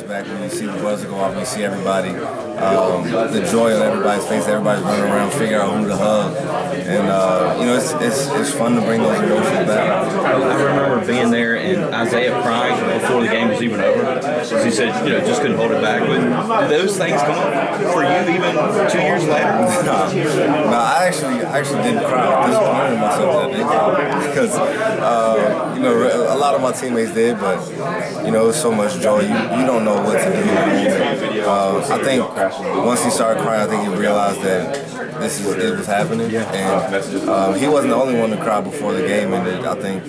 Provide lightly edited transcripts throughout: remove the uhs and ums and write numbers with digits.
back when you see the buzzer go off and you see everybody, the joy on everybody's face, everybody's running around, figure out who to hug, and you know, it's fun to bring those emotions back. I remember being there and Isaiah crying before the game was even over, because he said, you know, just couldn't hold it back. But did those things come up for you even 2 years later? No, I actually didn't cry. I was disappointed in myself that day because you know, a lot of my teammates did, but you know, it was so much joy. You don't know what to do. I think once he started crying, I think he realized that it was happening, and he wasn't the only one to cry before the game ended. I think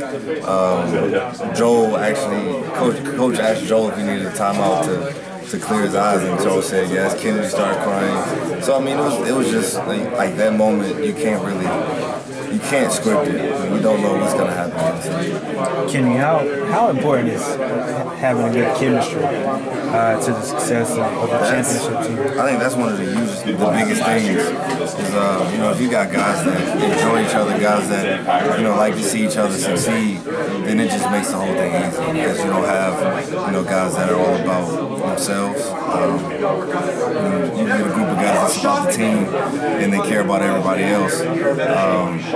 Joel actually, Coach asked Joel if he needed a timeout to clear his eyes, and Joel said yes. Kennedy started crying. So I mean, it was just like that moment. You can't script it. I mean, you don't know what's gonna happen. Kenny, how important is having a good chemistry to the success of the championship team? I think that's one of the biggest things. Is you know, if you got guys that enjoy each other, guys that, you know, like to see each other succeed, then it just makes the whole thing easy, because you don't have, you know, guys that are all about themselves. You get a group of guys that's about the team and they care about everybody else.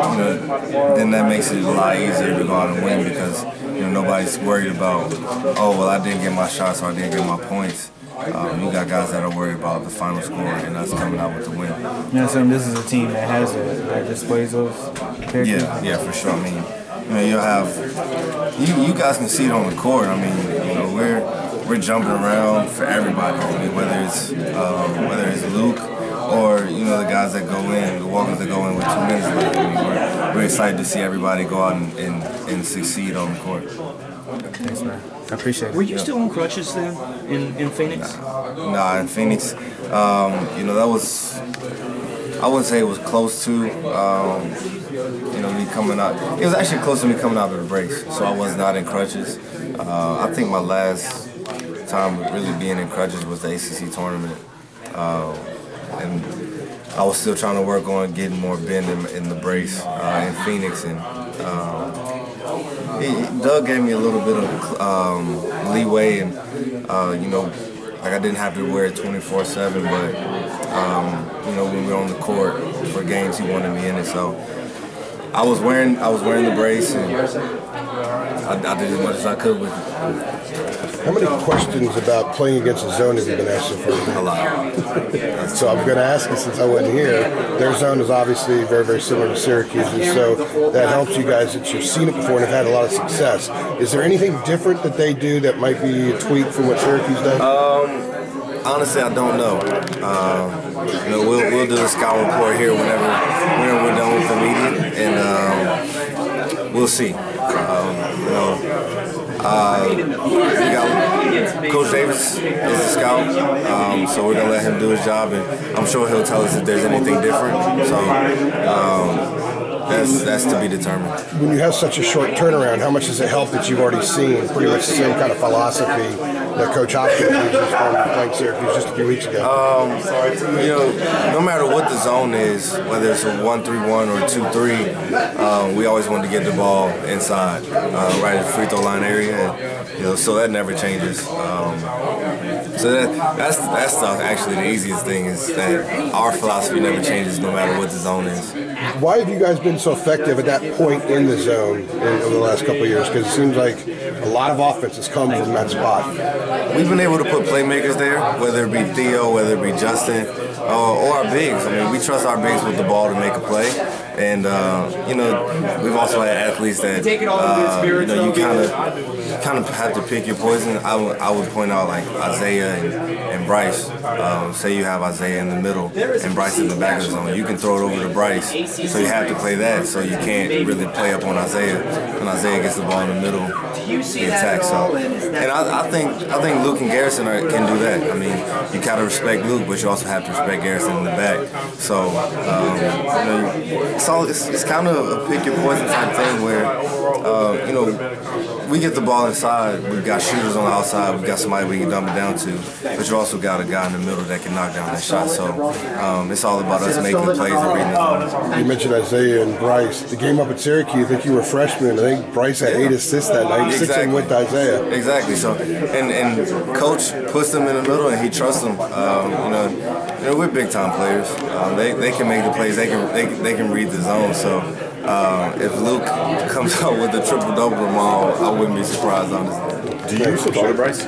You know, then that makes it a lot easier to go out and win, because you know, nobody's worried about, oh well, I didn't get my shots or I didn't get my points. You got guys that are worried about the final score and us coming out with the win. Yeah, so this is a team that has that displays those characters. Yeah, for sure. I mean, you know, you'll have you guys can see it on the court. I mean, you know, we're jumping around for everybody. I mean, whether it's Luke or, you know, the guys that go in, the walkers that go in with 2 minutes left. I mean, we're excited to see everybody go out and succeed on the court. Thanks, man. I appreciate it. Were you still on crutches then in Phoenix? Nah, in Phoenix, you know, that was, I wouldn't say it was close to, you know, me coming out. It was actually close to me coming out of the brace, so I was not in crutches. I think my last time really being in crutches was the ACC tournament. And I was still trying to work on getting more bend in the brace in Phoenix, and Doug gave me a little bit of leeway, and you know, like I didn't have to wear it 24/7, but you know, when we were on the court for games, he wanted me in it, so I was wearing the brace, and I did as much as I could with it. How many questions about playing against the zone have you been asked so far? A lot. So I'm going to ask you, since I wasn't here, their zone is obviously very, very similar to Syracuse, and so that helps you guys that you've seen it before and have had a lot of success. Is there anything different that they do that might be a tweak from what Syracuse does? Honestly, I don't know. You know, we'll do a scout report here whenever we're done with the meeting, and we'll see. You know, we got Coach Davis is the scout, so we're gonna let him do his job, and I'm sure he'll tell us if there's anything different. So that's to be determined. When you have such a short turnaround, how much does it help that you've already seen pretty much the same kind of philosophy that Coach Hopkins uses from playing Syracuse just a few weeks ago? You know, no matter what the zone is, whether it's a 1-3-1 or 2-3, we always want to get the ball inside, right at the free throw line area. And, you know, so that never changes. So that's actually the easiest thing, is that our philosophy never changes no matter what the zone is. Why have you guys been so effective at that point in the zone over the last couple of years? Because it seems like a lot of offense has come from that spot. We've been able to put playmakers there, whether it be Theo, whether it be Justin, or our bigs. I mean, we trust our bigs with the ball to make a play. And, you know, we've also had athletes that, you know, you kind of have to pick your poison. I would point out, like, Isaiah and Bryce. Say you have Isaiah in the middle and Bryce in the back of the zone. You can throw it over to Bryce, so you have to play that, so you can't really play up on Isaiah. When Isaiah gets the ball in the middle, he attacks. So, and I think Luke and Garrison can do that. I mean, you gotta respect Luke, but you also have to respect Garrison in the back. So, you know, it's kind of a pick your poison type thing where, you know, we get the ball inside, we've got shooters on the outside, we've got somebody we can dump it down to, but you also got a guy in the middle that can knock down that shot. So it's all about us making the plays and reading the zone. You mentioned Isaiah and Bryce. The game up at Syracuse, I think you were freshmen. I think Bryce had 8 assists that night. Exactly. 6 of them with Isaiah. Exactly. So, and Coach puts them in the middle, and he trusts them. You know, we're big time players. They can make the plays. They can read the zone. So, if Luke comes out with a triple double tomorrow, I wouldn't be surprised, honestly. Do you support Bryce?